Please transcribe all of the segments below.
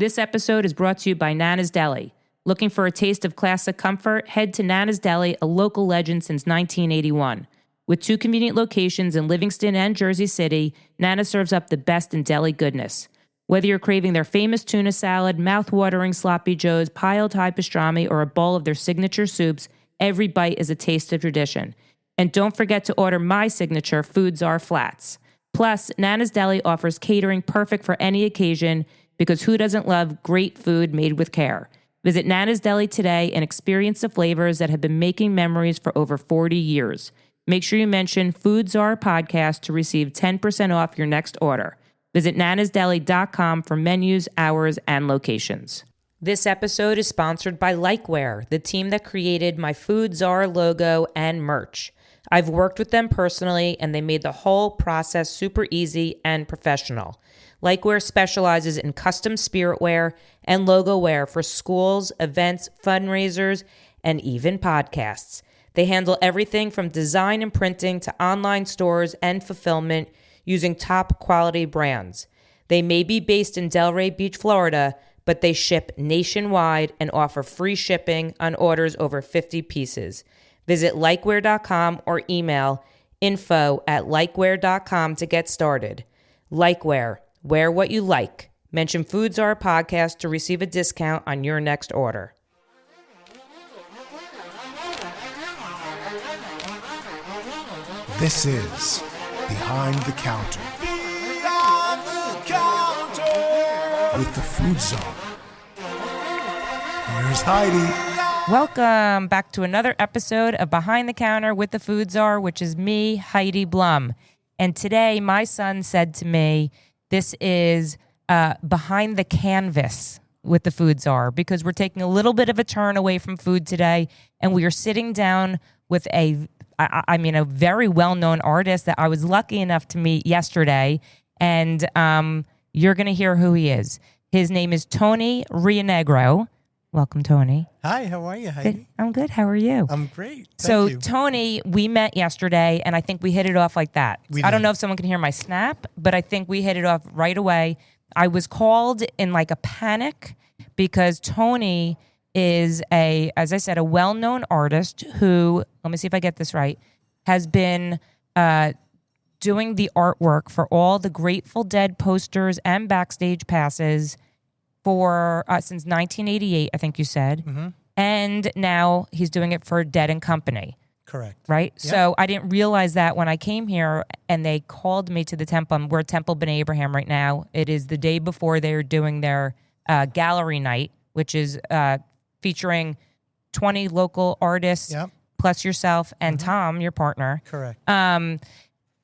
This episode is brought to you by Nana's Deli. Looking for a taste of classic comfort? Head to Nana's Deli, a local legend since 1981. With 2 convenient locations in Livingston and Jersey City, Nana serves up the best in deli goodness. Whether you're craving their famous tuna salad, mouth-watering sloppy joes, piled high pastrami, or a bowl of their signature soups, every bite is a taste of tradition. And don't forget to order my signature Food Czar Flats. Plus, Nana's Deli offers catering perfect for any occasion because who doesn't love great food made with care? Visit Nana's Deli today and experience the flavors that have been making memories for over 40 years. Make sure you mention Food Czar Podcast to receive 10% off your next order. Visit nanasdeli.com for menus, hours, and locations. This episode is sponsored by Likeware, the team that created my Food Czar logo and merch. I've worked with them personally, and they made the whole process super easy and professional. Likeware specializes in custom spirit wear and logo wear for schools, events, fundraisers, and even podcasts. They handle everything from design and printing to online stores and fulfillment using top quality brands. They may be based in Delray Beach, Florida, but they ship nationwide and offer free shipping on orders over 50 pieces. Visit likeware.com or email info@likeware.com to get started. Likeware, wear what you like. Mention Food Czar Podcast to receive a discount on your next order. This is Behind the Counter. Behind the Counter With the Food Czar. Here's Heidi. Welcome back to another episode of Behind the Counter with the Food Czar, which is me, Heidi Blum. And today my son said to me, this is Behind the Canvas with the Food Czar, because we're taking a little bit of a turn away from food today, and we are sitting down with a very well-known artist that I was lucky enough to meet yesterday, and you're going to hear who he is. His name is Antonio Reonegro. Welcome, Tony. Hi, how are you, Heidi? Good. I'm good. How are you? I'm great. Thank you. Tony, we met yesterday, and I think we hit it off like that. I don't did. know if someone can hear my snap, but I think we hit it off right away. I was called in like a panic because Tony is as I said, a well-known artist who, let me see if I get this right, has been doing the artwork for all the Grateful Dead posters and backstage passes for since 1988, I think you said. Mm-hmm. And now he's doing it for Dead and Company. Correct. Right? Yep. So I didn't realize that when I came here and they called me to the temple. We're at Temple B'nai Abraham right now. It is the day before they're doing their gallery night, which is featuring 20 local artists, Yep. plus yourself and Tom, your partner. Correct.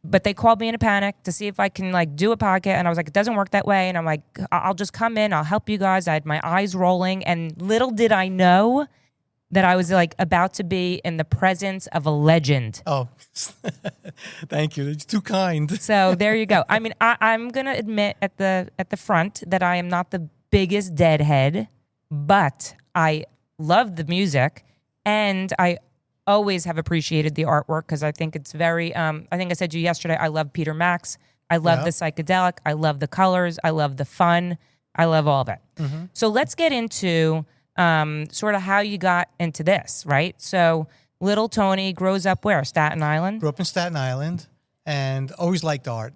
But they called me in a panic to see if I can do a podcast. And I was like, it doesn't work that way. And I'm like, I'll just come in. I'll help you guys. I had my eyes rolling. And little did I know that I was about to be in the presence of a legend. Oh, thank you. It's too kind. So there you go. I mean, I'm going to admit at the front that I am not the biggest Deadhead, but I love the music, and I always have appreciated the artwork because I think it's very, I think I said to you yesterday, I love Peter Max. I love the psychedelic. I love the colors. I love the fun. I love all of it. Mm-hmm. So let's get into sort of how you got into this, right? So little Tony grows up where? Staten Island? Grew up in Staten Island and always liked art.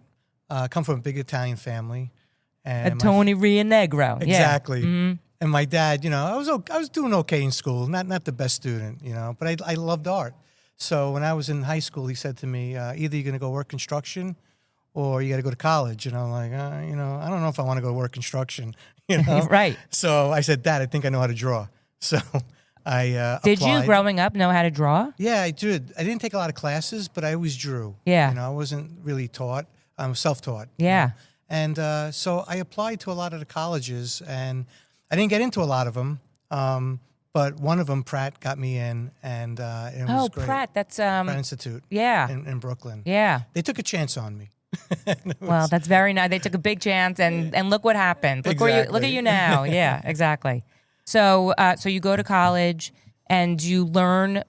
Come from a big Italian family. And Antonio Reonegro. Exactly. Yeah. Mm-hmm. And my dad, I was doing okay in school, not the best student, but I loved art. So when I was in high school, he said to me, either you're going to go work construction or you got to go to college. And I'm like, I don't know if I want to go work construction, Right. So I said, Dad, I think I know how to draw. So I Did applied. you, growing up, know how to draw? Yeah, I did. I didn't take a lot of classes, but I always drew. Yeah. I wasn't really taught. I'm self-taught. Yeah. And so I applied to a lot of the colleges, and I didn't get into a lot of them, but one of them, Pratt, got me in, and it was great. Pratt, that's Pratt Institute. Yeah. In Brooklyn. Yeah. They took a chance on me. Well, that's very nice. They took a big chance, and look what happened. Look Exactly. at you now. Yeah, exactly. So you go to college and you learn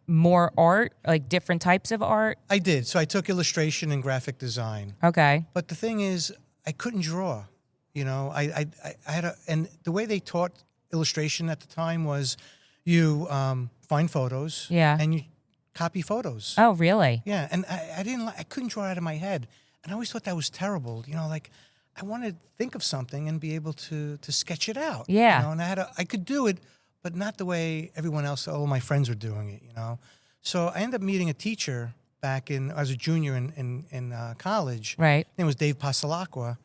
more art, different types of art. I did. So I took illustration and graphic design. Okay. But the thing is, I couldn't draw. You know, I had and the way they taught illustration at the time was you find photos and you copy photos. Oh, really? Yeah, and I couldn't draw it out of my head. And I always thought that was terrible. You know, like I wanted to think of something and be able to sketch it out. Yeah. You know, and I could do it, but not the way everyone else, all my friends were doing it, you know. So I ended up meeting a teacher back I was a junior in college. Right. His name was Dave Pasalacqua.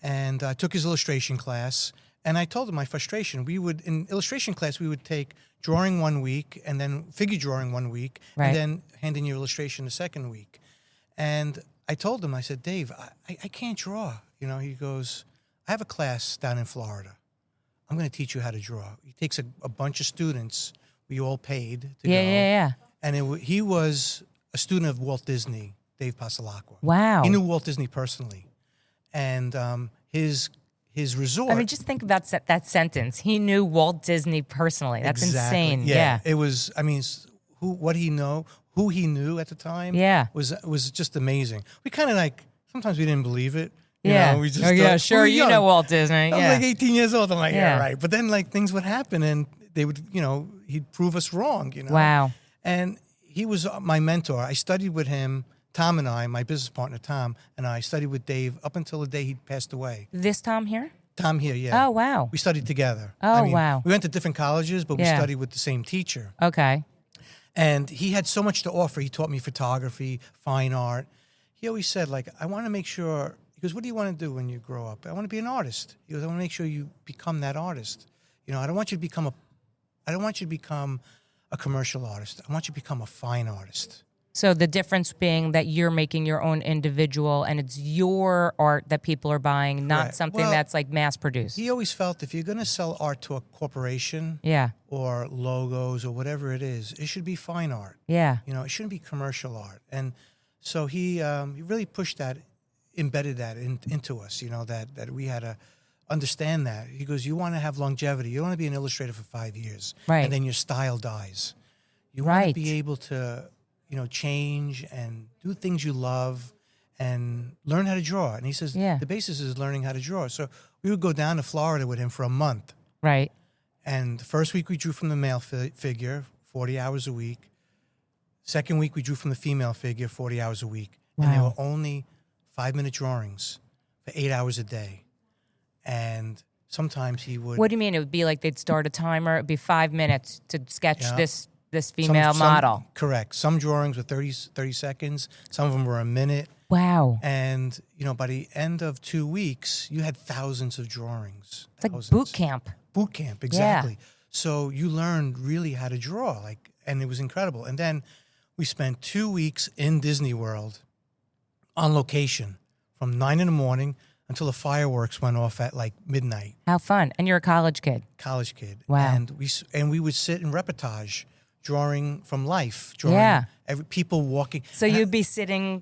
And I took his illustration class, and I told him my frustration. In illustration class, we would take drawing 1 week, and then figure drawing 1 week, Right. and then hand in your illustration the second week. And I told him, I said, Dave, I can't draw. You know, he goes, I have a class down in Florida. I'm going to teach you how to draw. He takes a bunch of students. We all paid to go. Yeah. And he was a student of Walt Disney, Dave Pasalacqua. Wow. He knew Walt Disney personally. And his resort. I mean, just think about that sentence. He knew Walt Disney personally. That's Exactly. insane. Yeah. It was. I mean, who he knew at the time. Yeah. Was just amazing. We kind of like sometimes we didn't believe it. You Yeah. know, we just yeah, sure. we were You young. know Walt Disney. I was Yeah. like 18 years old. I'm like, yeah, Yeah. right. But then like things would happen, and they would, you know, he'd prove us wrong. You know. Wow. And he was my mentor. I studied with him. Tom and I, my business partner Tom and I, studied with Dave up until the day he passed away. This Tom here? Tom here, yeah. Oh, wow. We studied together. Oh, wow. We went to different colleges, but we Yeah. studied with the same teacher. Okay. And he had so much to offer. He taught me photography, fine art. He always said, like, I want to make sure, he goes, what do you want to do when you grow up? I want to be an artist. He goes, I want to make sure you become that artist. You know, I don't want you to become a commercial artist. I want you to become a fine artist. So the difference being that you're making your own individual and it's your art that people are buying, not Correct. something Well, that's like mass produced. He always felt if you're going to sell art to a corporation Yeah. or logos or whatever it is, it should be fine art. Yeah. You know, it shouldn't be commercial art. And so he really pushed that, embedded that into us, you know, that we had to understand that. He goes, you want to have longevity. You don't want to be an illustrator for 5 years. Right. And then your style dies. You want Right. to be able to, you know, change and do things you love and learn how to draw. And he says Yeah. the basis is learning how to draw. So we would go down to Florida with him for a month. Right. And the first week we drew from the male figure, 40 hours a week. Second week we drew from the female figure, 40 hours a week. And they Wow. were only 5-minute drawings for 8 hours a day. And sometimes he would... What do you mean? It would be like they'd start a timer. It'd be 5 minutes to sketch Yeah. this some- female some- model. Correct. Some drawings were 30 seconds. Some of them were a minute. Wow. And, you know, by the end of 2 weeks, you had thousands of drawings. It's like Thousands. boot camp. Boot camp, exactly. So you learned really how to draw, like, and it was incredible. And then we spent 2 weeks in Disney World on location from 9 in the morning until the fireworks went off at like midnight. How fun. And you're a college kid. College kid. Wow. And we would sit in reportage, drawing from life, drawing Yeah. people walking. So And you'd be sitting,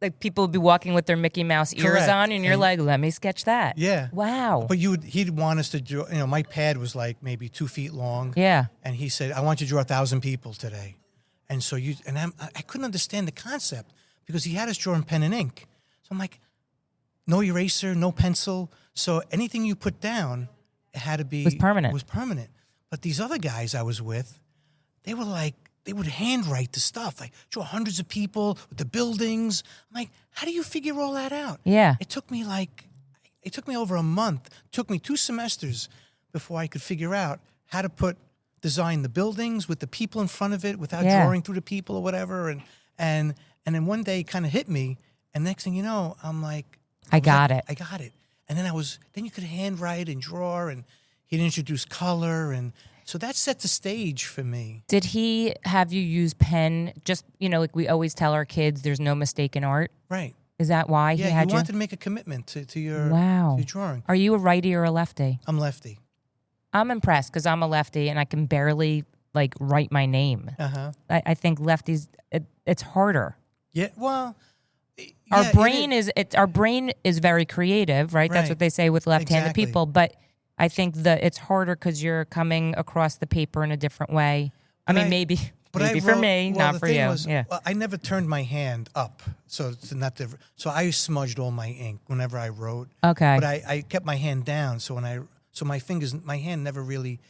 like people would be walking with their Mickey Mouse ears Correct. on, and you're And- like, let me sketch that. Yeah. Wow. But he'd want us to draw, you know, my pad was like maybe 2 feet long. Yeah. And he said, I want you to draw 1,000 people today. And so I couldn't understand the concept because he had us draw in pen and ink. So I'm like, no eraser, no pencil. So anything you put down, it had to be... Was permanent. Was permanent. But these other guys I was with, they were like, they would handwrite the stuff, like draw hundreds of people with the buildings. I'm like, how do you figure all that out? Yeah. It took me over a month. It took me 2 semesters before I could figure out how to design the buildings with the people in front of it without Yeah. drawing through the people or whatever. And then one day it kind of hit me. And next thing you know, I'm like, I got it. I got it. And then you could handwrite and draw, and he'd introduce color. And so that set the stage for me. Did he have you use pen? Just, like we always tell our kids, there's no mistake in art. Right. Is that why he Yeah, had you you? wanted to make a commitment to your, Wow. to your drawing. Are you a righty or a lefty? I'm lefty. I'm impressed because I'm a lefty and I can barely write my name. Uh-huh. I think lefties, it's harder. Yeah, well... Our yeah, brain is very creative, right? That's Right. what they say with left-handed Exactly. people. But I think that it's harder because you're coming across the paper in a different way. I But mean, maybe But Maybe for me, well, not the for thing you. was, Yeah. well, I never turned my hand up, so it's not the. So I smudged all my ink whenever I wrote. Okay. But I kept my hand down, so my hand never really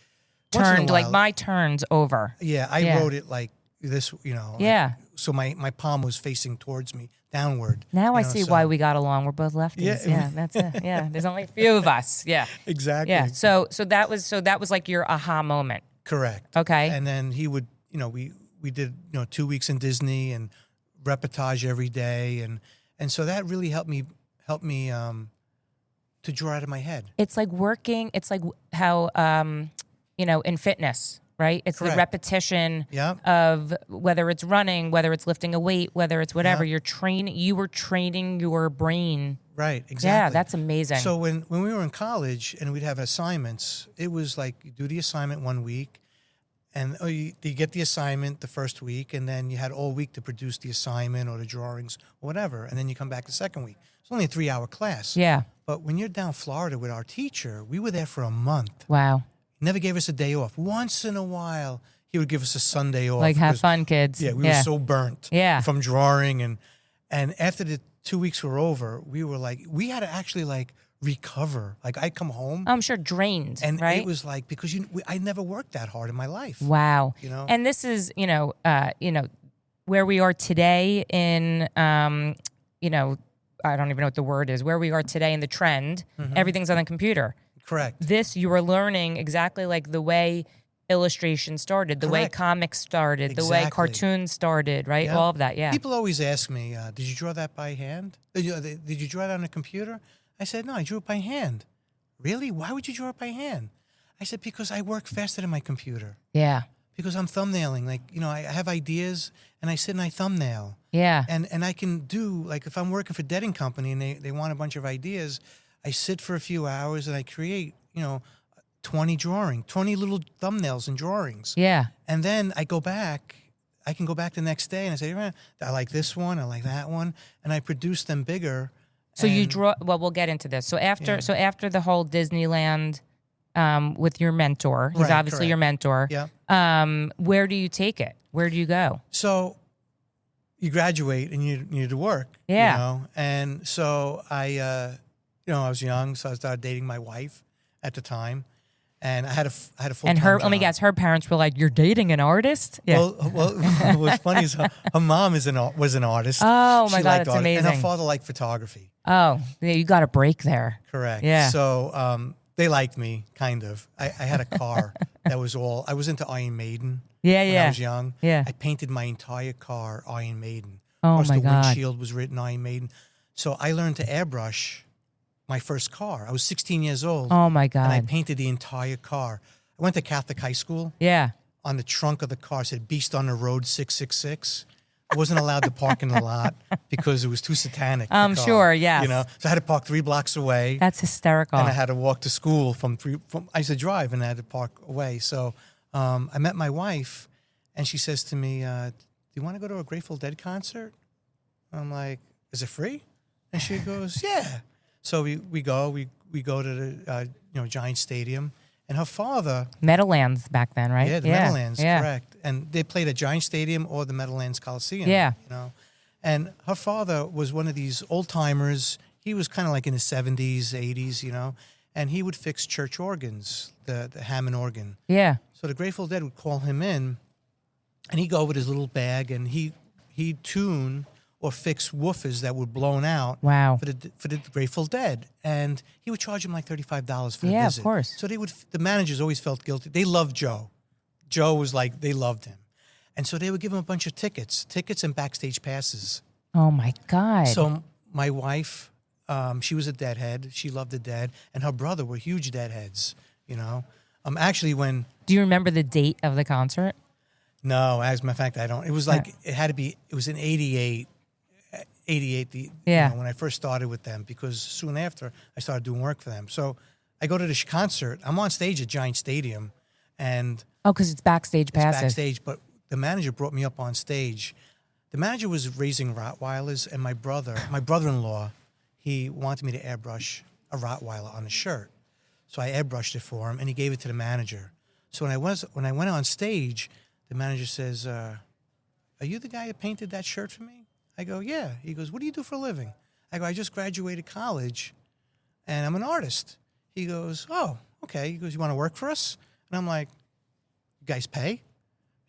once in a Turned like while- my turns over. Yeah, I Yeah. wrote it like this, like- Yeah. so my palm was facing towards me, downward. Now I you know, see so- why we got along. We're both lefties. Yeah. Yeah, that's it. Yeah, there's only a few of us. Yeah, Exactly. yeah. So that was like your aha moment. Correct. Okay. And then he would, we did 2 weeks in Disney and reportage every day, and so that really helped me to draw out of my head. It's like working. It's like how in fitness, right? It's Correct. the repetition Yeah. of whether it's running, whether it's lifting a weight, whether it's whatever. Yeah. You were training your brain. Right. Exactly. Yeah, that's amazing. So when we were in college and we'd have assignments, it was like you do the assignment 1 week, and you get the assignment the first week, and then you had all week to produce the assignment or the drawings or whatever, and then you come back the second week. It's only a 3-hour class. Yeah. But when you're down Florida with our teacher, we were there for a month. Wow. He never gave us a day off. Once in a while, he would give us a Sunday off. Like have because- fun, kids. Yeah, we were so burnt Yeah. from drawing. And after the 2 weeks were over, we had to actually recover. Like I'd come home I'm sure drained. and right? it was like, because I never worked that hard in my life. Wow. And this is, where we are today in, I don't even know what the word is, where we are today in the trend, everything's on the computer. Correct. This, you were learning exactly like the way illustration started, the way Correct. comics started, the way Exactly. cartoons started, right? Yeah. All of that, yeah. People always ask me, did you draw that by hand? Did you draw that on a computer? I said, no, I drew it by hand. Really? Why would you draw it by hand? I said, because I work faster than my computer. Yeah. Because I'm thumbnailing. I have ideas, and I sit and I thumbnail. Yeah. And I can do, like, if I'm working for Dead & Company and they want a bunch of ideas, I sit for a few hours and I create, 20 little thumbnails and drawings. Yeah. And then I can go back the next day and I say, I like this one, I like that one. And I produce them bigger. So you and- draw, well, we'll get into this. So after, Yeah. so after the whole Disneyland, with your mentor, he's Right, obviously correct. your mentor. Yeah. Where do you take it? Where do you go? So you graduate and you need to work. Yeah. And so I was young, so I started dating my wife at the time. And I had a full-time And her, job. let me guess, her parents were like, "You're dating an artist?" Yeah. Well, what's funny is her mom was an artist. Oh, my She God, liked that's art, And amazing. her father liked photography. Oh, yeah, you got a break there. Correct. Yeah. So they liked me, kind of. I had a car that was all. I was into Iron Maiden. Yeah, When yeah. I was young. Yeah. I painted my entire car Iron Maiden. Oh, Of course, my the God. windshield was written Iron Maiden. So I learned to airbrush my first car. I was 16 years old. Oh my And I God. painted the entire car. I went to Catholic high school. Yeah. On the trunk of the car said "Beast on the Road 666." I wasn't allowed to park in the lot because it was too satanic. the I'm car, sure, yes. So I had to park 3 blocks away. That's hysterical. And I had to walk to school I used to drive and I had to park away. So I met my wife and she says to me, do you want to go to a Grateful Dead concert? I'm like, is it free? And she goes, yeah. So we go to the Giant Stadium, and her father, Meadowlands back then, right? yeah, the Meadowlands, Yeah. correct. And they played at Giant Stadium or the Meadowlands Coliseum. Yeah. And her father was one of these old timers. He was kind of like in his 70s, 80s, and he would fix church organs, the Hammond organ. Yeah. So the Grateful Dead would call him in, and he'd go with his little bag, and he'd tune or fix woofers that were blown out. Wow. For the Grateful Dead, and he would charge him like $35 for the Yeah, of visit. course. So the managers always felt guilty. They loved Joe. Joe was like, they loved him, and so they would give him a bunch of tickets and backstage passes. Oh my God. So my wife, she was a Deadhead. She loved the Dead, and her brother were huge Deadheads. Actually, when do you remember the date of the concert? no, as a matter of fact, I don't. It was like it had to be. It was in '88. Yeah. When I first started with them, because soon after I started doing work for them. So I go to this concert. I'm on stage at Giant Stadium, and Oh, because it's backstage it's passes. backstage. But the manager brought me up on stage. The manager was raising Rottweilers, and my brother-in-law, he wanted me to airbrush a Rottweiler on a shirt. So I airbrushed it for him, and he gave it to the manager. So when I went on stage, the manager says, "Are you the guy that painted that shirt for me?" I go, "Yeah." He goes, "What do you do for a living?" I go, "I just graduated college, and I'm an artist." He goes, "Oh, okay." He goes, "You want to work for us?" And I'm like, "You guys pay?"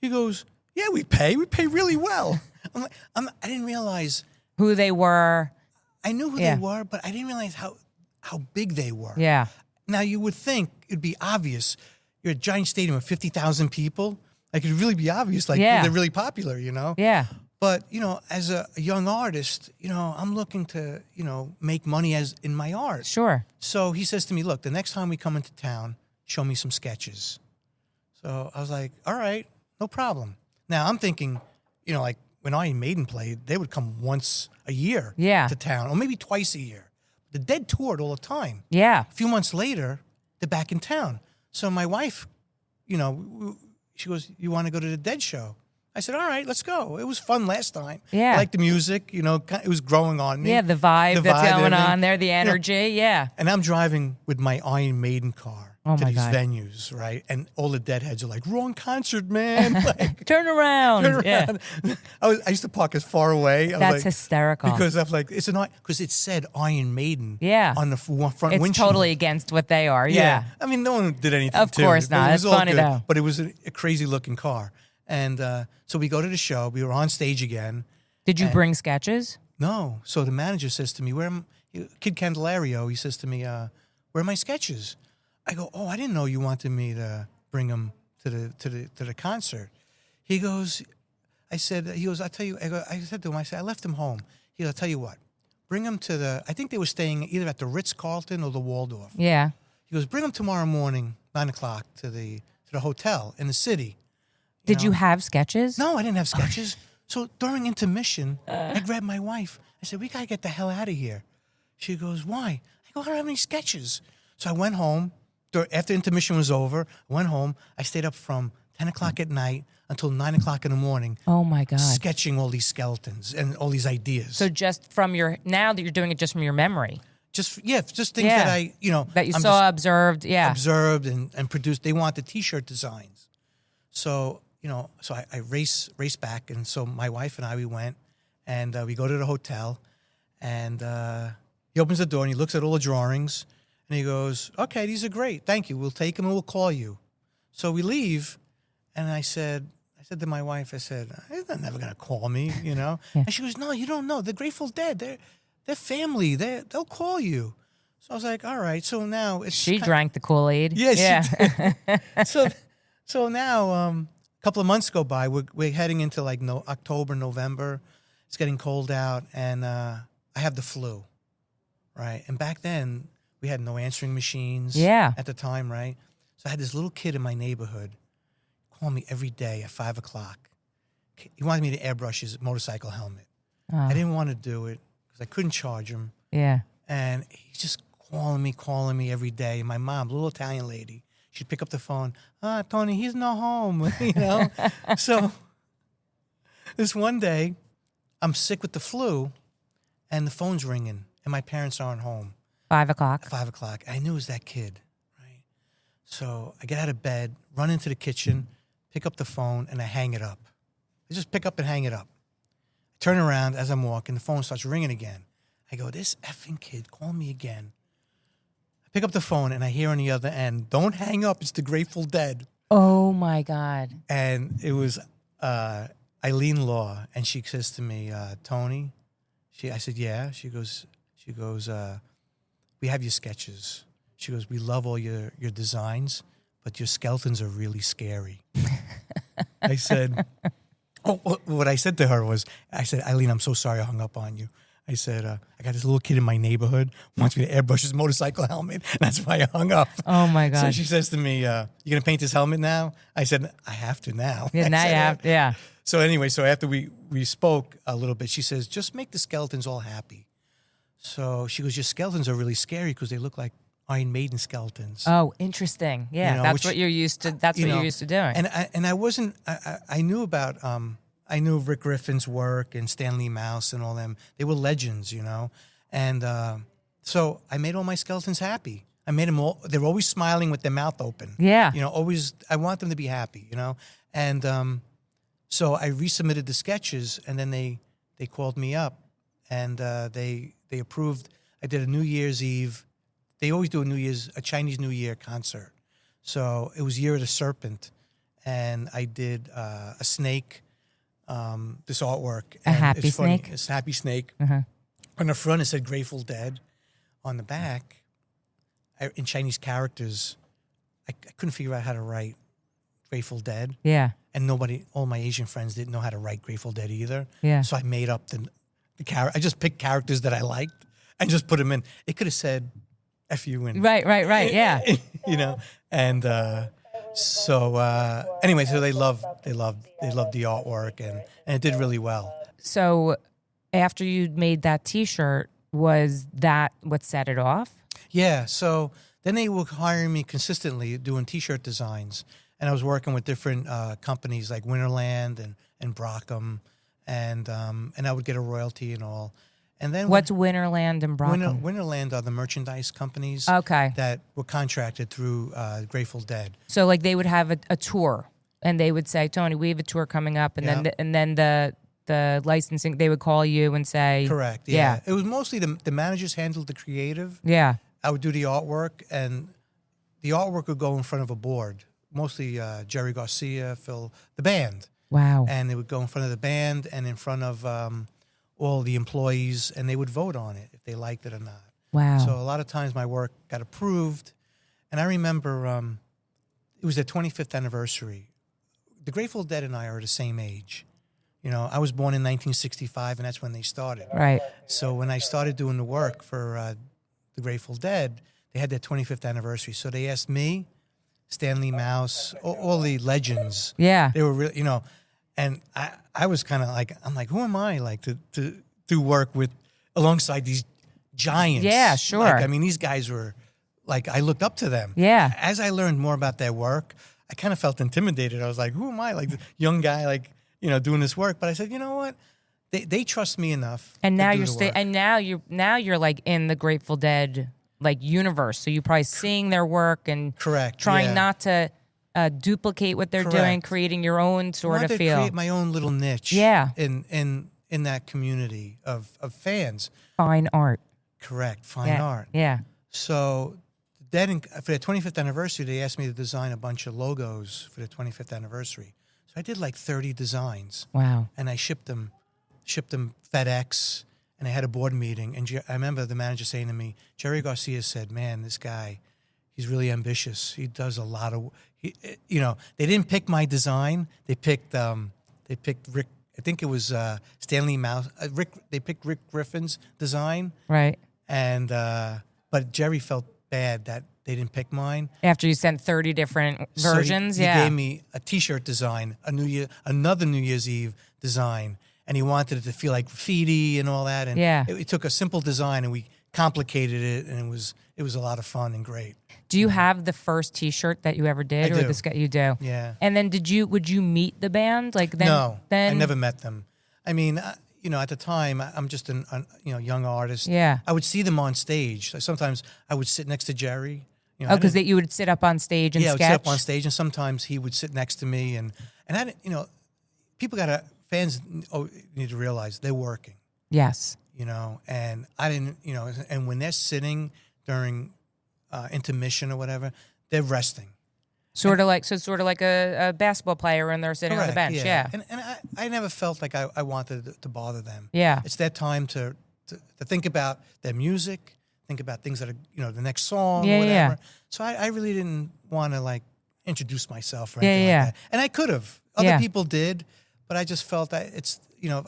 He goes, "Yeah, we pay. We pay really well." I'm like, I didn't realize Who they were. I knew who they were, but I didn't realize how big they were. Yeah. Now, you would think it'd be obvious. You're a giant stadium of 50,000 people. Like, it'd really be obvious. Like, they're really popular, you know? Yeah. But, you know, as a young artist, you know, I'm looking to, you know, make money as in my art. Sure. So he says to me, "Look, the next time we come into town, show me some sketches." So I was like, "All right, no problem." Now, I'm thinking, you know, like, when Iron Maiden played, they would come once a year to town, or maybe twice a year. The Dead toured all the time. Yeah. A few months later, they're back in town. So my wife, you know, she goes, "You want to go to the Dead show?" I said, "All right, let's go." It was fun last time. Yeah. I liked the music, you know, it was growing on me. Yeah, the vibe that's going on there, the energy, Yeah. And I'm driving with my Iron Maiden car to my these God. venues, right? And all the Deadheads are like, "Wrong concert, man." Like, Turn around. turn Yeah. around. I used to park as far away. I was That's like, hysterical. because I'm like, because it said Iron Maiden on the front It's windshield. totally against what they are. Yeah. I mean, no one did anything Of to course it. not. It was It's all funny, good. though. But it was a crazy looking car. And so we go to the show. We were on stage again. Did you bring sketches? No. So the manager says to me, Kid Candelario, he says to me, "Where are my sketches?" I go, "Oh, I didn't know you wanted me to bring them to the concert." He goes, I said, "I'll tell you," I said to him, I left them home. He goes, "I'll tell you what, bring them to I think they were staying either at the Ritz-Carlton or the Waldorf." Yeah. He goes, "Bring them tomorrow morning, 9:00 to the hotel in the city." Did you have sketches? No, I didn't have sketches. So during intermission, I grabbed my wife. I said, "We got to get the hell out of here." She goes, "Why?" I go, "I don't have any sketches." So I went home. After intermission was over, I went home. I stayed up from 10 o'clock at night until 9 o'clock in the morning. Oh, my God. Sketching all these skeletons and all these ideas. So just from now that you're doing it just from your memory. Just things that I, you know. That you saw, observed, Observed and produced. They want the T-shirt designs. So, you know, I race back. And so my wife and I, we went and we go to the hotel and he opens the door and he looks at all the drawings and he goes, "Okay, these are great. Thank you. We'll take them and we'll call you." So we leave and I said to my wife, "They're never going to call me, you know." And she goes, "No, you don't know. The Grateful Dead, they're family. They'll call you." So I was like, "All right." So now she drank the Kool-Aid. Yeah. So now a couple of months go by. We're heading into like October, November. It's getting cold out, and I have the flu, right? And back then we had no answering machines. At the time, right? So I had this little kid in my neighborhood call me every day at 5 o'clock. He wanted me to airbrush his motorcycle helmet. I didn't want to do it because I couldn't charge him. Yeah. And he's just calling me every day. My mom, little Italian lady, she'd pick up the phone. "Tony, he's not home," you know? So this one day, I'm sick with the flu, and the phone's ringing, and my parents aren't home. 5 o'clock. At 5 o'clock. I knew it was that kid, right? So I get out of bed, run into the kitchen, pick up the phone, and I hang it up. I just pick up and hang it up. I turn around as I'm walking, the phone starts ringing again. I go, "This effing kid called me again." I pick up the phone, and I hear on the other end, "Don't hang up, it's the Grateful Dead." Oh, my God. And it was Eileen Law, and she says to me, "Tony," I said, "Yeah." She goes, "We have your sketches." She goes, "We love all your designs, but your skeletons are really scary." I said, what I said to her was, "Eileen, I'm so sorry I hung up on you." I said, "I got this little kid in my neighborhood wants me to airbrush his motorcycle helmet, and that's why I hung up." Oh, my God. So she says to me, "You going to paint his helmet now?" I said, "I have to now." Yeah, now you have, yeah. So anyway, after we spoke a little bit, she says, "Just make the skeletons all happy." So she goes, "Your skeletons are really scary because they look like Iron Maiden skeletons." Oh, interesting. Yeah, You know, that's what you're used to. That's what you're used to doing. And I wasn't. I knew about. I knew Rick Griffin's work and Stanley Mouse and all them. They were legends, you know. And so I made all my skeletons happy. I made them all. They were always smiling with their mouth open. Yeah. You know, always. I want them to be happy, you know. And so I resubmitted the sketches, and then they called me up, and they approved. I did a New Year's Eve. They always do a Chinese New Year concert. So it was Year of the Serpent, and I did a snake, this artwork. A happy snake? It's a happy snake. Uh-huh. On the front, it said Grateful Dead. On the back, in Chinese characters, I couldn't figure out how to write Grateful Dead. Yeah. And all my Asian friends didn't know how to write Grateful Dead either. Yeah. So I made up the character. I just picked characters that I liked and just put them in. It could have said F you in. Right, yeah. And anyway, so they loved the artwork, and it did really well. So after you made that T-shirt, was that what set it off? Yeah, so then they were hiring me consistently doing T-shirt designs, and I was working with different companies like Winterland and Brockham, and I would get a royalty and all. And then what's Winterland and Brockham? Winterland are the merchandise companies that were contracted through Grateful Dead. So like they would have a tour, and they would say, Tony, we have a tour coming up, and then the licensing, they would call you and say, correct. Yeah. It was mostly the managers handled the creative. Yeah. I would do the artwork, and the artwork would go in front of a board. Mostly Jerry Garcia, Phil, the band. Wow. And they would go in front of the band and in front of all the employees, and they would vote on it if they liked it or not. Wow. So a lot of times my work got approved. And I remember it was their 25th anniversary. The Grateful Dead and I are the same age. I was born in 1965, and that's when they started. Right. So when I started doing the work for the Grateful Dead, they had their 25th anniversary. So they asked me, Stanley Mouse, all the legends. Yeah. They were really, and I was kind of like, I'm like, who am I like to work with alongside these giants? Yeah, sure. Like, I mean, these guys were like, I looked up to them. Yeah. As I learned more about their work, I kind of felt intimidated. I was like, who am I? Like the young guy, like, doing this work. But I said, you know what? They trust me enough. And now you're you're like in the Grateful Dead like universe. So you're probably seeing their work and correct trying not to duplicate what they're doing, creating your own sort of feel. Create my own little niche. Yeah. In that community of fans. Fine art. Correct. Fine art. Yeah. So then for their 25th anniversary, they asked me to design a bunch of logos for the 25th anniversary. So I did like 30 designs. Wow. And I shipped them FedEx, and I had a board meeting. And I remember the manager saying to me, Jerry Garcia said, man, this guy, he's really ambitious. He does a lot of, they didn't pick my design. They picked Rick, I think it was Stanley Mouse. They picked Rick Griffin's design. Right. And, but Jerry felt bad that they didn't pick mine. After you sent 30 different versions, so he gave me a T-shirt design, another New Year's Eve design, and he wanted it to feel like graffiti and all that. And it took a simple design, and we complicated it, and it was a lot of fun and great. Do you have the first T-shirt that you ever did? I do. You do? Yeah. And then would you meet the band? No, I never met them. I mean, at the time, I'm just a young artist. Yeah. I would see them on stage. Sometimes I would sit next to Jerry. Because you would sit up on stage and sketch? Yeah, I would sit up on stage, and sometimes he would sit next to me. And fans need to realize they're working. Yes. And I didn't, and when they're sitting during intermission or whatever, they're resting. Sort of like a basketball player when they're sitting on the bench. Yeah. And I never felt like I wanted to bother them. Yeah. It's their time to think about their music, think about things that are, the next song or whatever. Yeah. So I really didn't want to introduce myself or anything like that. And I could have. Other people did, but I just felt that it's,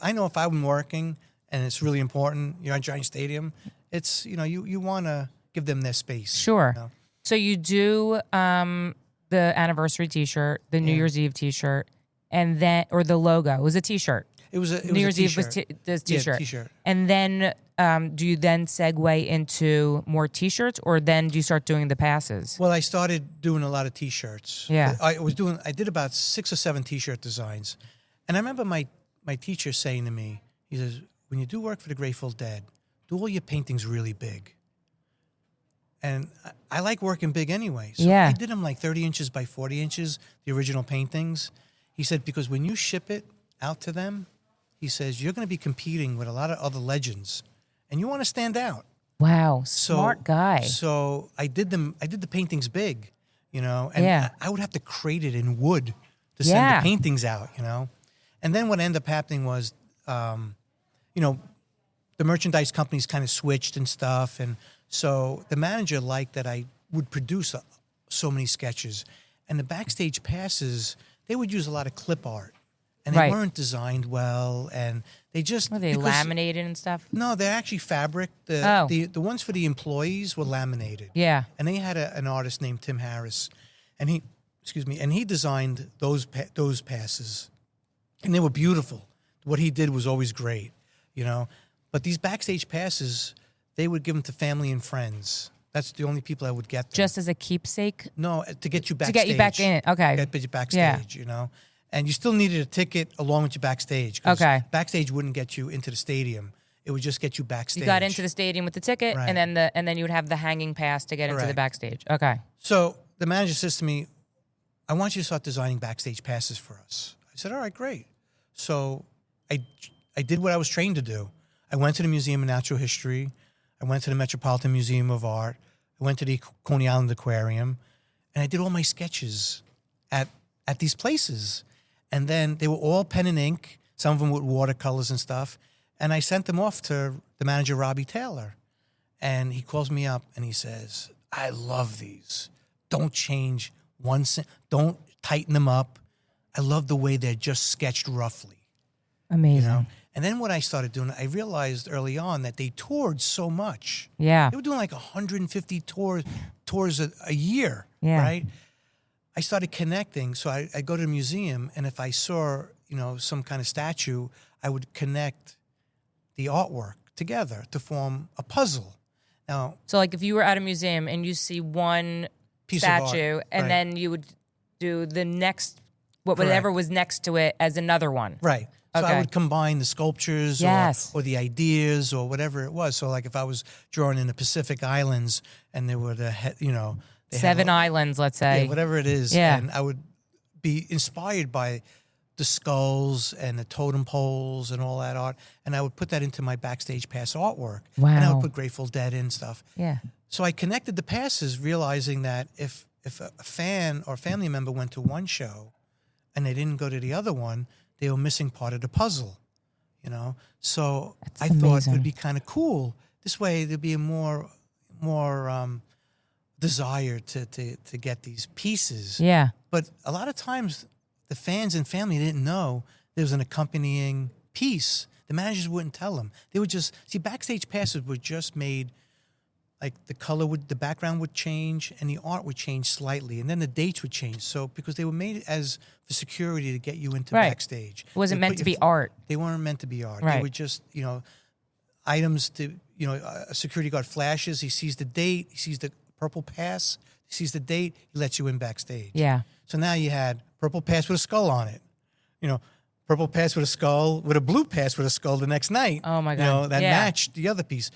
I know if I'm working and it's really important, you're at Giant Stadium, it's, you want to give them their space. Sure. So you do the anniversary T-shirt, the New Year's Eve T-shirt, and then, or the logo. It was a T-shirt. It was a New Year's Eve was this T-shirt. Yeah, T-shirt. And then do you then segue into more T-shirts, or then do you start doing the passes? Well, I started doing a lot of T-shirts. Yeah. I did about 6 or 7 T-shirt designs. And I remember my teacher saying to me, he says, when you do work for the Grateful Dead, do all your paintings really big. And I like working big anyway. So I did them like 30 inches by 40 inches, the original paintings. He said, because when you ship it out to them, he says, you're going to be competing with a lot of other legends, and you want to stand out. Wow, So, smart guy. So I did the paintings big, and I would have to crate it in wood to send the paintings out, And then what ended up happening was, the merchandise companies kind of switched and stuff. And so the manager liked that I would produce so many sketches. And the backstage passes, they would use a lot of clip art. And they weren't designed well. And they just... Were they laminated and stuff? No, they're actually fabric. The ones for the employees were laminated. Yeah. And they had an artist named Tim Harris. And he designed those passes. And they were beautiful. What he did was always great, But these backstage passes, they would give them to family and friends. That's the only people I would get them. Just as a keepsake? No, to get you backstage. To get you back in, okay. Get you backstage, And you still needed a ticket along with your backstage. Okay. Backstage wouldn't get you into the stadium. It would just get you backstage. You got into the stadium with the ticket, Right. and then you would have the hanging pass to get into the backstage. Okay. So the manager says to me, I want you to start designing backstage passes for us. I said, all right, great. So I did what I was trained to do. I went to the Museum of Natural History. I went to the Metropolitan Museum of Art. I went to the Coney Island Aquarium. And I did all my sketches at these places. And then they were all pen and ink, some of them with watercolors and stuff. And I sent them off to the manager, Robbie Taylor. And he calls me up and he says, I love these. Don't change one don't tighten them up. I love the way they're just sketched roughly. Amazing. And then what I started doing, I realized early on that they toured so much. Yeah. They were doing like 150 tours a year, Yeah. right? I started connecting. So I go to the museum, and if I saw, some kind of statue, I would connect the artwork together to form a puzzle. Now, So like if you were at a museum and you see one piece of art, statue, and right. then you would do the next, Correct. whatever was next to it as another one. Right. So Okay. I would combine the sculptures Yes. or the ideas or whatever it was. So like if I was drawing in the Pacific Islands and there were they had 7 islands, let's say. whatever it is, Yeah. and I would be inspired by the skulls and the totem poles and all that art, and I would put that into my backstage pass artwork. And I Wow. would put Grateful Dead in stuff. Yeah. So I connected the passes, realizing that if a fan or family member went to one show and they didn't go to the other one, they were missing part of the puzzle, So That's I thought it amazing. would be kind of cool. This way, there'd be a more desire to get these pieces. Yeah. But a lot of times, the fans and family didn't know there was an accompanying piece. The managers wouldn't tell them. They would just backstage passes were just made. Like the background would change and the art would change slightly, and then the dates would change. So because they were made as for security to get you into Right. backstage, It wasn't They meant put to be your- art. They weren't meant to be art. They Right. were just items to a security guard flashes. He sees the date. He sees the purple pass. He sees the date. He lets you in backstage. Yeah. So now you had purple pass with a skull on it. Purple pass with a skull with a blue pass with a skull the next night. Oh, my God. That Yeah. matched the other piece.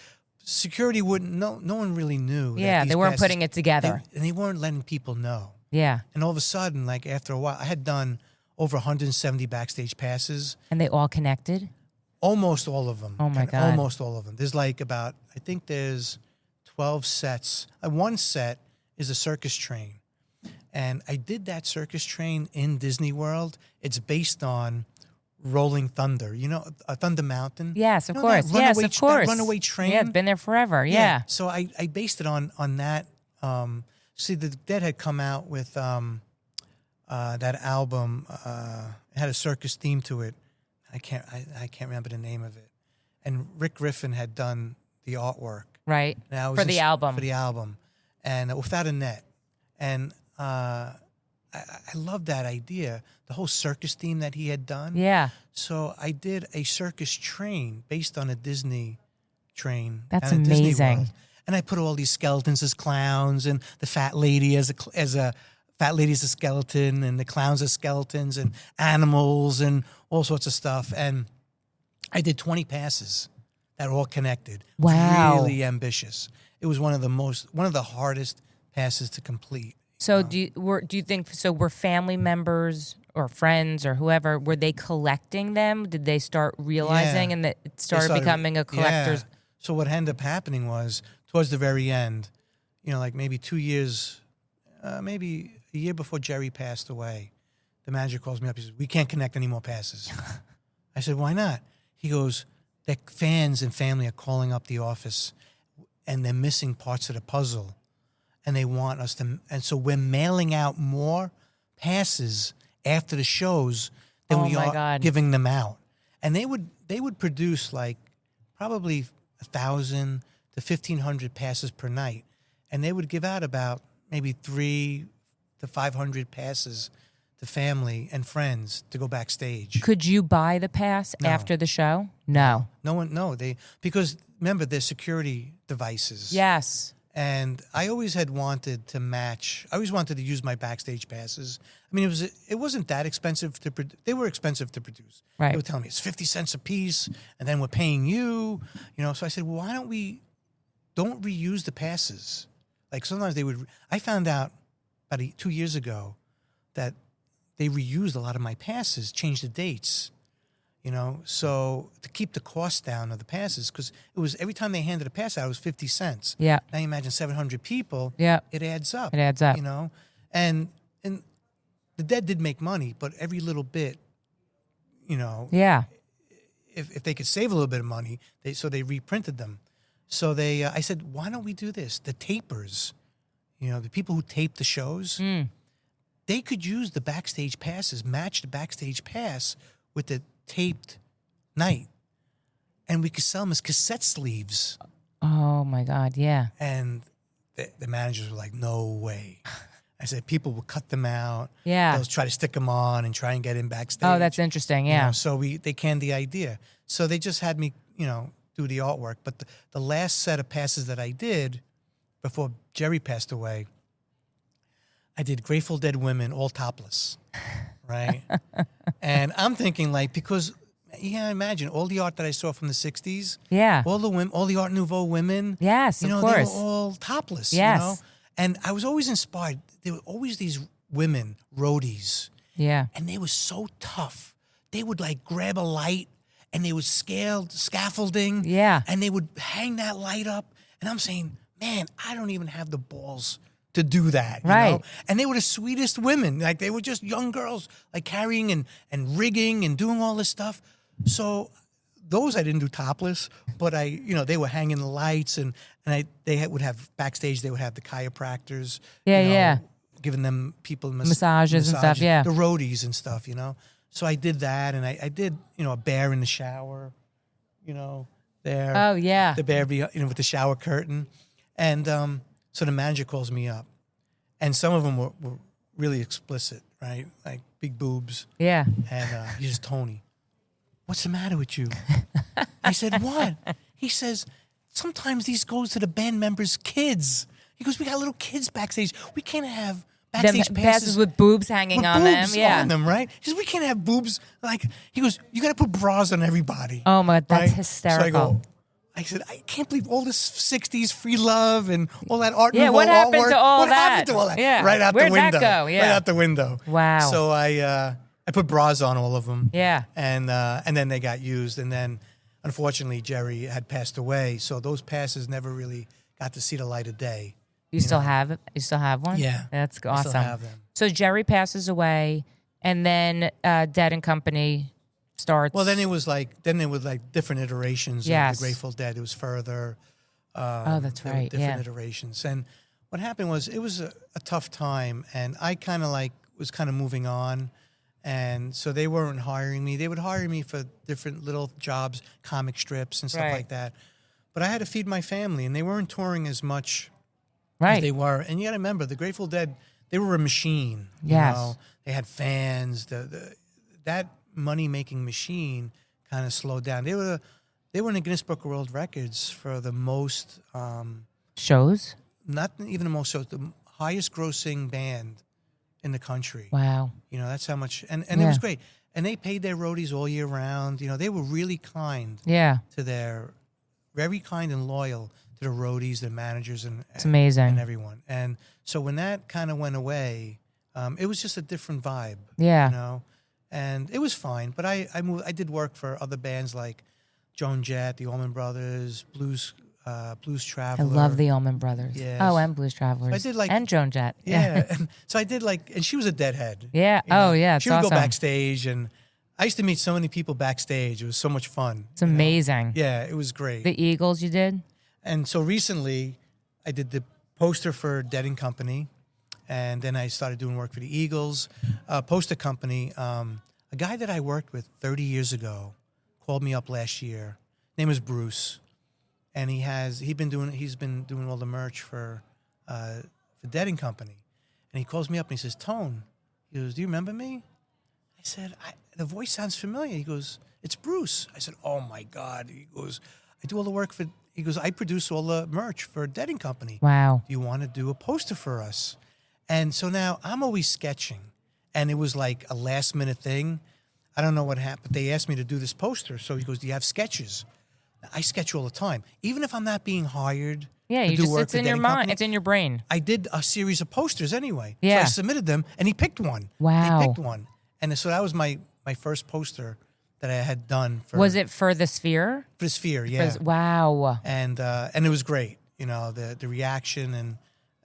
Security wouldn't. No one really knew. Yeah, that they these weren't passes- putting it together. and they weren't letting people know. Yeah. And all of a sudden, like after a while, I had done over 170 backstage passes. And they all connected? Almost all of them. Oh, my God. Almost all of them. There's like I think there's 12 sets. One set is a circus train. And I did that circus train in Disney World. It's based on Rolling Thunder. Thunder Mountain? Yes, of You know course. that Yes, runaway- of course. That runaway train? Yeah, it's been there forever. Yeah. So I based it on that. The Dead had come out with that album. It had a circus theme to it. I can't remember the name of it. And Rick Griffin had done the artwork. Right. And I was For the album. For the album, and Without a Net, and I love that idea. The whole circus theme that he had done. Yeah. So I did a circus train based on a Disney train. That's down at Disney amazing. World. And I put all these skeletons as clowns, and the fat lady as a fat lady as a skeleton, and the clowns as skeletons, and animals, and all sorts of stuff. And I did 20 passes that all connected. It was Wow. really ambitious. It was one of the hardest passes to complete. So do you think were family members or friends or whoever, were they collecting them? Did they start realizing Yeah. and that it started becoming a collector's? Yeah. So what ended up happening was towards the very end, like maybe 2 years, maybe a year before Jerry passed away, the manager calls me up. He says, "We can't connect any more passes." I said, "Why not?" He goes, "The fans and family are calling up the office, and they're missing parts of the puzzle, and they want us to. And so we're mailing out more passes after the shows than we are giving them out." And they would produce like probably 1,000 to 1,500 passes per night, and they would give out about maybe 300 to 500 passes to family and friends to go backstage. Could you buy the pass after the show? No. Because remember, they're security devices. Yes. And I always had wanted to match. I always wanted to use my backstage passes. I mean, it wasn't that expensive to produce. They were expensive to produce. Right. They were telling me it's 50 cents a piece, and then we're paying you. So I said, well, why don't reuse the passes? Like sometimes they would. I found out about 2 years ago that they reused a lot of my passes, changed the dates. So to keep the cost down of the passes, because it was every time they handed a pass out, it was 50 cents. Yeah. Now you imagine 700 people. Yeah. It adds up. It adds up. And the Dead did make money, but every little bit, Yeah. if they could save a little bit of money, they reprinted them. So I said, why don't we do this? The tapers, the people who tape the shows, they could use the backstage passes, match the backstage pass with the taped night, and we could sell them as cassette sleeves. Oh my God, yeah. And the managers were like, "No way." I said, "People will cut them out. Yeah, they'll try to stick them on and try and get in backstage." Oh, that's interesting. Yeah. So they canned the idea. So they just had me, do the artwork. But the last set of passes that I did before Jerry passed away, I did Grateful Dead women all topless. Right. And I'm thinking because imagine all the art that I saw from the 60s. Yeah. All the women, all the Art Nouveau women. Yes, of course. They were all topless. Yes. And I was always inspired. There were always these women, roadies. Yeah. And they were so tough. They would grab a light and they would scaffolding. Yeah. And they would hang that light up. And I'm saying, man, I don't even have the balls to do that, right? And they were the sweetest women. They were just young girls, carrying and rigging and doing all this stuff. So those I didn't do topless, but they were hanging the lights and they would have backstage. They would have the chiropractors, giving them people massages and stuff, the roadies and stuff, So I did that, and I did a bear in the shower, there. Oh yeah, the bear, with the shower curtain, and. So the manager calls me up, and some of them were really explicit, right? Like big boobs. Yeah. And he says, "Tony, what's the matter with you?" I said, "What?" He says, "Sometimes these goes to the band members' kids." He goes, "We got little kids backstage. We can't have backstage passes with boobs hanging on them. Yeah. on them, right?" He says, "We can't have boobs." He goes, "You got to put bras on everybody." Oh my, that's right? hysterical. So I said, "I can't believe all this 60s free love and all that art. Yeah, what happened to all that? What happened to all that?" Yeah. Right out Where'd the window. that go? Yeah. Right out the window. Wow. So I put bras on all of them. Yeah. And then they got used. And then, unfortunately, Jerry had passed away. So those passes never really got to see the light of day. You still have it? You still have one? Yeah. That's awesome. I still have them. So Jerry passes away, and then Dead and Company starts. Well, then it was different iterations Yes. of the Grateful Dead. It was further. Oh, that's there were right. different Yeah. iterations. And what happened was it was a tough time, and I kind of was kind of moving on, and so they weren't hiring me. They would hire me for different little jobs, comic strips and stuff Right. like that. But I had to feed my family, and they weren't touring as much right. as they were. And you got to remember, the Grateful Dead, they were a machine. Yes. They had fans. That money-making machine kind of slowed down. They were in the Guinness Book of World Records for the most shows. Not even the most shows, the highest grossing band in the country. Wow. That's how much, and it was great. And they paid their roadies all year round. They were really kind Yeah. to very kind and loyal to the roadies, the managers, It's amazing. and everyone. And so when that kind of went away, It was just a different vibe. Yeah. You know, and it was fine. But I did work for other bands like Joan Jett, the Allman Brothers, Blues I Traveler. love the Allman Brothers. Yes. Oh, and Blues Travelers. I did like and Joan Jett. Yeah. And so I did and she was a deadhead. Yeah. You know? Oh, yeah. It's She would awesome. go backstage, and I used to meet so many people backstage. It was so much fun. It's amazing. Yeah, it was great. The Eagles you did? And so recently, I did the poster for Dead & Company, and then I started doing work for the Eagles. Poster company, a guy that I worked with 30 years ago called me up last year. Name is Bruce, and he's been doing all the merch for Dead & Company. And he calls me up and he says, Tone, he goes, do you remember me? I said, the voice sounds familiar. He goes, it's Bruce. I said, oh my God. He goes, I do all the work for, he goes, I produce all the merch for Dead & Company. Wow. Do you want to do a poster for us? And so now I'm always sketching. And it was like a last minute thing. I don't know what happened. They asked me to do this poster. So he goes, do you have sketches? I sketch all the time. Even if I'm not being hired Yeah, to you do just work it's for in Dead your & mind. Company, It's in your brain. I did a series of posters anyway. Yeah. So I submitted them, and he picked one. Wow. He picked one. And so that was my first poster that I had done for Was it for the Sphere? the Sphere, yeah. Wow. And it was great. You know, the reaction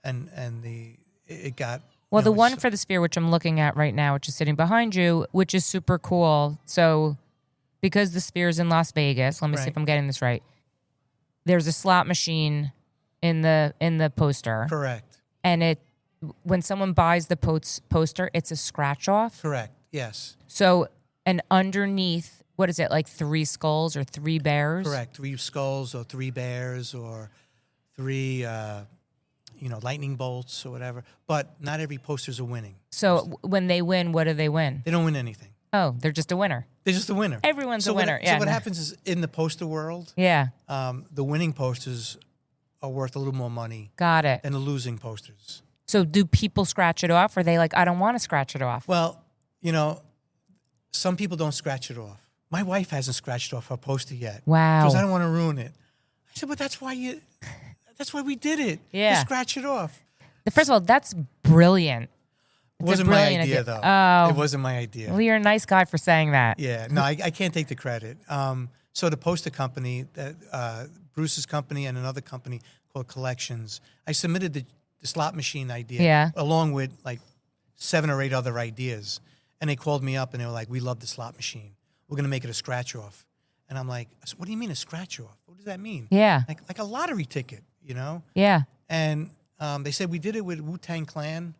and it got Well, you the know, one it's- for the Sphere, which I'm looking at right now, which is sitting behind you, which is super cool. So, because the Sphere is in Las Vegas, let me see Right. if I'm getting this right. There's a slot machine in the poster, correct. and when someone buys the poster, it's a scratch off. Correct. Yes. So, and underneath, what is it, like 3 skulls or 3 bears? Correct. 3 skulls or 3 bears or 3 lightning bolts or whatever. But not every poster's a winning. So when they win, what do they win? They don't win anything. Oh, they're just a winner. They're just a winner. Everyone's a So what- winner. So Yeah, what no. happens is in the poster world, Yeah, the winning posters are worth a little more money got it. than the losing posters. So do people scratch it off? Or are they like, I don't want to scratch it off? Well, some people don't scratch it off. My wife hasn't scratched off her poster yet. Wow. Because I don't want to ruin it. I said, but that's why we did it. Yeah. To scratch it off. First of all, that's brilliant. It It's a wasn't my brilliant idea, idea. though. Oh. It wasn't my idea. Well, you're a nice guy for saying that. Yeah. No, I can't take the credit. So the poster company, Bruce's company and another company called Collections, I submitted the slot machine idea Yeah. along with like 7 or 8 other ideas. And they called me up and they were like, we love the slot machine. We're going to make it a scratch off. And I'm like, what do you mean a scratch off? What does that mean? Yeah. Like a lottery ticket, Yeah. And they said we did it with Wu-Tang Clan,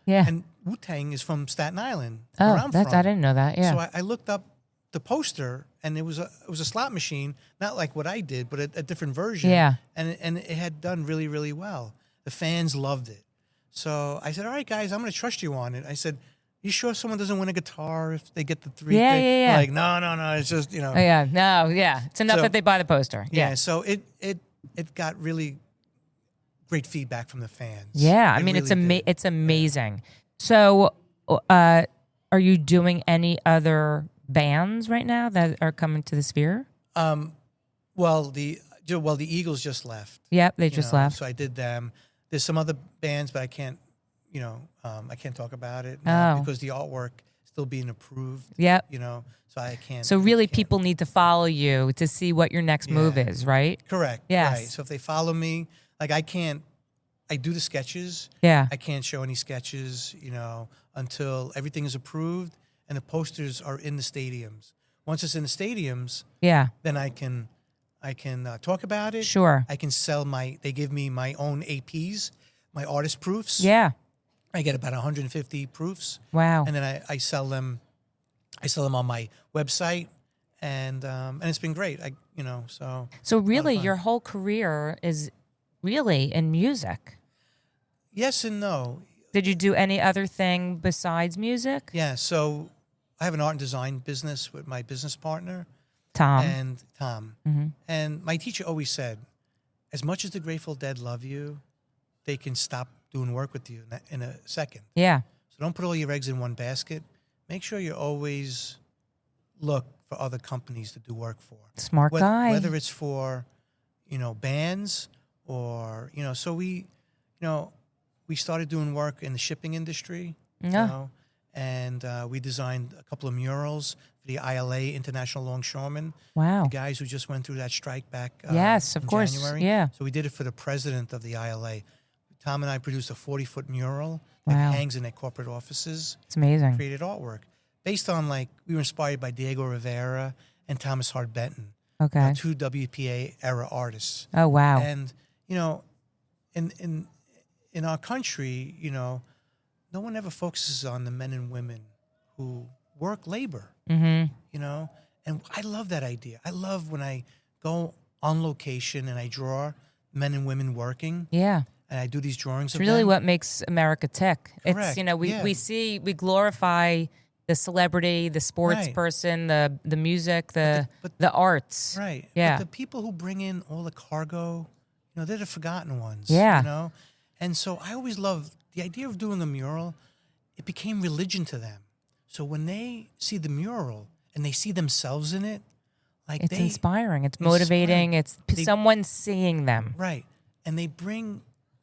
Yeah. And Wu-Tang is from Staten Island, Oh, where I'm from. I didn't know that. Yeah. So I looked up the poster, and it was a slot machine, not like what I did, but a different version. Yeah. And it had done really, really well. The fans loved it. So I said, all right, guys, I'm going to trust you on it. I said, you sure someone doesn't win a guitar if they get the 3 Yeah, thing? yeah, yeah. Like, no, it's just, Oh, yeah. No, yeah. It's enough So- that they buy the poster. Yeah, Yeah. so it got really great feedback from the fans. Yeah. I It mean, really did. it's amazing. So, are you doing any other bands right now that are coming to the Sphere? Well, the Eagles just left. Yep, they you just know, left. So I did them. There's some other bands, but I can't talk about it now Oh. because the artwork is still being approved. Yep. So I can't. So really, can't. people need to follow you to see what your next move Yeah. is, right? Correct. Yes. Right. So if they follow me, like I do the sketches. Yeah. I can't show any sketches, until everything is approved and the posters are in the stadiums. Once it's in the stadiums, Yeah. then I can talk about it. Sure. I can sell they give me my own APs, my artist proofs. Yeah. I get about 150 proofs. Wow. And then I sell them. I sell them on my website, and it's been great. So really, fun. your whole career is really in music. Yes and no. Did you do any other thing besides music? Yeah. So I have an art and design business with my business partner Tom. and Tom. Mm-hmm. And my teacher always said, as much as the Grateful Dead love you, they can stop doing work with you in a second. Yeah. So don't put all your eggs in one basket. Make sure you always look for other companies to do work for. Smart guy. Whether it's for, bands or, so we we started doing work in the shipping industry. Yeah. You know, and we designed a couple of murals for the ILA, International Longshoremen. Wow. The guys who just went through that strike back Yes, of in course. January. Yeah. So we did it for the president of the ILA. Tom and I produced a 40-foot mural that Wow. hangs in their corporate offices. It's amazing. Created artwork based on, like, we were inspired by Diego Rivera and Thomas Hart Benton, Okay. two WPA era artists. Oh, wow. And, you know, in our country, you know, no one ever focuses on the men and women who work labor, you know? And I love that idea. I love when I go on location and I draw men and women working. Yeah. And I do these drawings It's of really them. what makes America tick. It's, Correct. you know, Yeah. we glorify the celebrity, the sports Right. person, the music, the arts. Right. Yeah. But the people who bring in all the cargo, you know, they're the forgotten ones. Yeah. You know? And so I always loved the idea of doing a mural. It became religion to them. So when they see the mural and they see themselves in it, like It's inspiring. It's motivating. It's someone seeing them. Right. And they bring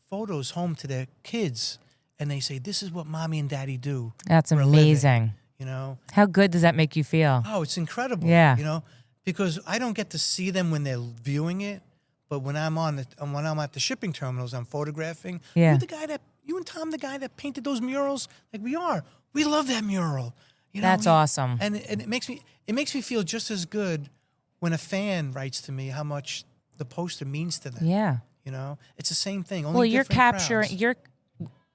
photos home to their kids and they say, this is what mommy and daddy do. That's for a living," amazing. you know? How good does that make you feel? Oh, it's incredible. Yeah. You know, because I don't get to see them when they're viewing it, but when I'm when I'm at the shipping terminals, I'm photographing. Yeah. You and Tom, the guy that painted those murals, like we are. We love that mural. You know, That's awesome. And it makes me feel just as good when a fan writes to me how much the poster means to them. Yeah. You know, it's the same thing. Only Well, you're different capturing crowds.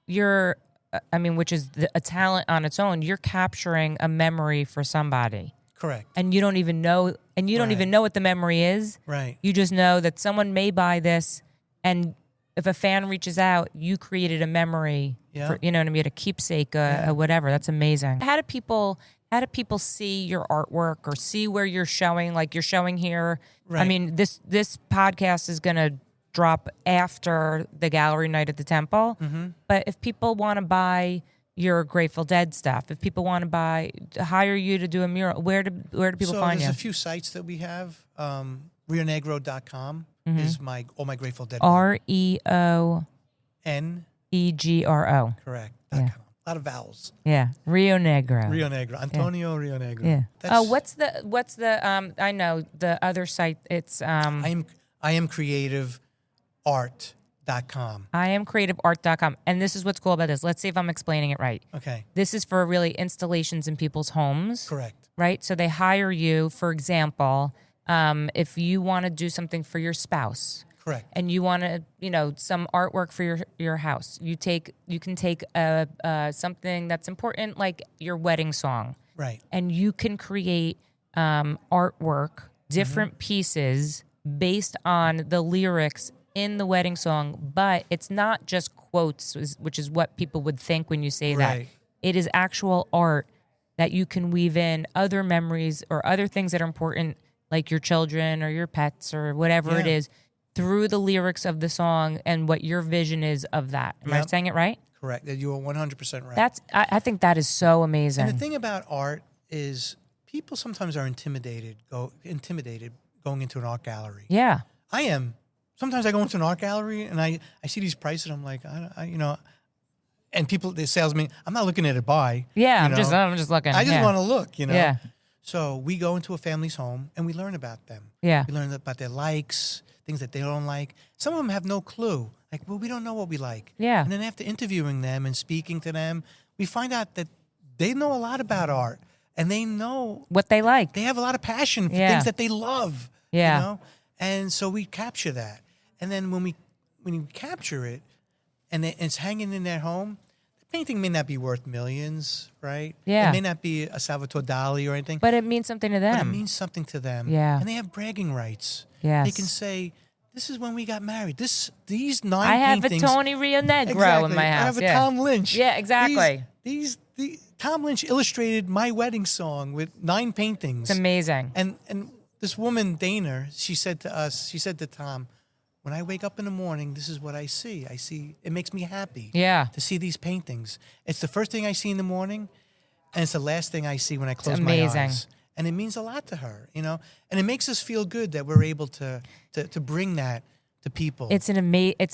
you're I mean, which is a talent on its own. You're capturing a memory for somebody, Correct. and you don't even know, what the memory is. Right. You just know that someone may buy this, and if a fan reaches out, you created a memory. Yeah. For, you know what I mean? A keepsake, whatever. That's amazing. How do people see your artwork or see where you're showing? Like you're showing here. Right. I mean, this podcast is gonna drop after the gallery night at the Temple. Mm-hmm. But if people want to buy your Grateful Dead stuff, if people want to hire you to do a mural, where do people find you? There's a few sites that we have. Reonegro.com is all my Grateful Dead. REONEGRO. Correct. Yeah. .com. A lot of vowels. Yeah, Rio Negro. Reonegro. Antonio Reonegro. Yeah. That's, What's the I know the other site. It's I am creative art.com. IamCreativeArt.com. And this is what's cool about this. Let's see if I'm explaining it right. Okay. This is for really installations in people's homes. Correct. Right? So they hire you, for example, if you want to do something for your spouse. Correct. And you want to, some artwork for your house. You can take something that's important, like your wedding song. Right. And you can create artwork, different pieces based on the lyrics in the wedding song, but it's not just quotes, which is what people would think when you say that. Right. It is actual art that you can weave in other memories or other things that are important, like your children or your pets or whatever it is, through the lyrics of the song and what your vision is of that. Am I saying it right? Correct. You are 100% right. I think that is so amazing. And the thing about art is people sometimes are intimidated going into an art gallery. Yeah. I am. Sometimes I go into an art gallery and I see these prices and I'm like, and people, the salesman, I'm not looking at it buy. Yeah, you I'm just looking. I just want to look, Yeah. So we go into a family's home and we learn about them. Yeah. We learn about their likes, things that they don't like. Some of them have no clue. Like, well, we don't know what we like. Yeah. And then after interviewing them and speaking to them, we find out that they know a lot about art and they know what they like. they have a lot of passion for Yeah. things that they love. Yeah. You know? And so we capture that. And then when we capture it and it's hanging in their home, the painting may not be worth millions, right? Yeah. It may not be a Salvatore Dali or anything. But it means something to them. But it means something to them. Yeah. And they have bragging rights. Yes. They can say, this is when we got married. These 9 I have paintings. a Tony Reonegro Exactly. in my house. I have a yeah. Tom Lynch. Yeah, exactly. Tom Lynch illustrated my wedding song with 9 paintings. It's amazing. And this woman, Dana, she said to Tom, when I wake up in the morning, this is what I see. It makes me happy Yeah. to see these paintings. It's the first thing I see in the morning, and it's the last thing I see when I close my amazing. eyes. And it means a lot to her, And it makes us feel good that we're able to bring that to people. It's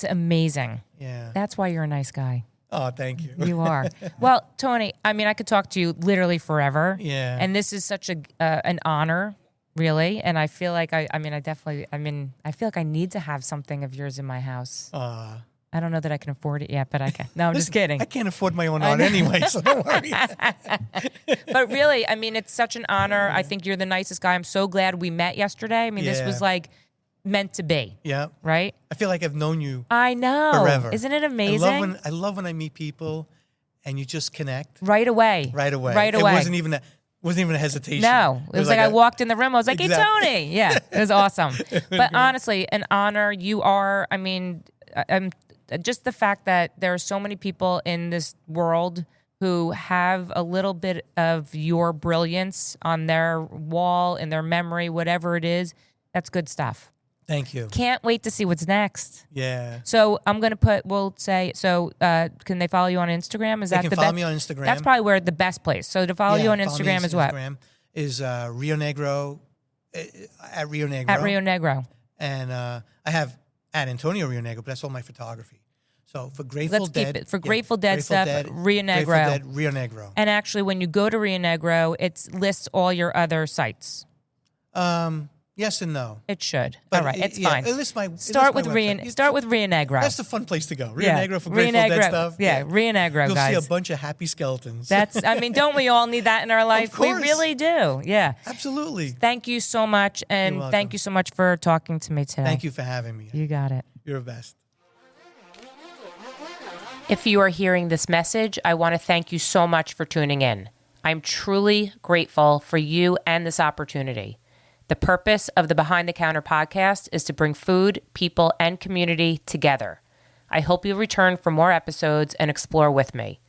amazing. Yeah. That's why you're a nice guy. Oh, thank you. You are. Well, Tony, I mean, I could talk to you literally forever. Yeah. And this is such an honor, really. And I feel like I feel like I need to have something of yours in my house. I don't know that I can afford it yet, but I can. No, I'm just kidding. I can't afford my own art anyway, so don't worry. But really, I mean, it's such an honor. I think you're the nicest guy. I'm so glad we met yesterday. I mean, this was like meant to be. Yeah. Right? I feel like I've known you I know. forever. Isn't it amazing? I love when I meet people and you just connect. Right away. Right away. Right away. It wasn't even a hesitation. No. It was like I walked in the room. I was like, Exactly. hey, Tony. Yeah. It was awesome. But honestly, an honor. You are, I mean, just the fact that there are so many people in this world who have a little bit of your brilliance on their wall, in their memory, whatever it is, that's good stuff. Thank you. Can't wait to see what's next. Yeah. So I'm going to can they follow you on Instagram? Is They that can the follow best? me on Instagram. That's probably where the best place. So to follow you on follow me Instagram is what? Instagram is Reonegro, at Reonegro. At Reonegro. And I have at Antonio Reonegro, but that's all my photography. So for Grateful Let's Dead. keep it. For Grateful Dead stuff, Reonegro. Grateful Dead, Reonegro. And actually, when you go to Reonegro, it lists all your other sites. Yes and no. It should. But all right, it's fine. Start with Reonegro. That's the fun place to go. Reonegro for Grateful Dead stuff. Yeah, Reonegro, You'll guys. see a bunch of happy skeletons. I mean, don't we all need that in our life? Of course. We really do. Yeah. Absolutely. Thank you so much, and welcome. thank you so much for talking to me today. Thank you for having me. You got it. You're the best. If you are hearing this message, I want to thank you so much for tuning in. I'm truly grateful for you and this opportunity. The purpose of the Behind the Counter podcast is to bring food, people, and community together. I hope you'll return for more episodes and explore with me.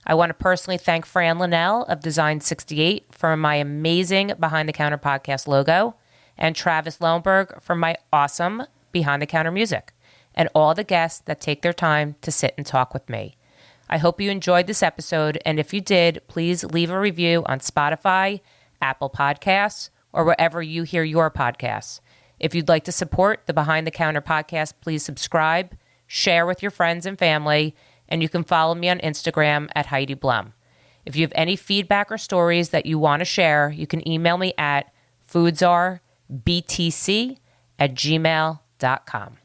I want to personally thank Fran Linnell of Design 68 for my amazing Behind the Counter podcast logo, and Travis Lohenberg for my awesome Behind the Counter music, and all the guests that take their time to sit and talk with me. I hope you enjoyed this episode, and if you did, please leave a review on Spotify, Apple Podcasts, or wherever you hear your podcasts. If you'd like to support the Behind the Counter podcast, please subscribe, share with your friends and family, and you can follow me on Instagram at Heidi Blum. If you have any feedback or stories that you want to share, you can email me at foodsarbtc@gmail.com.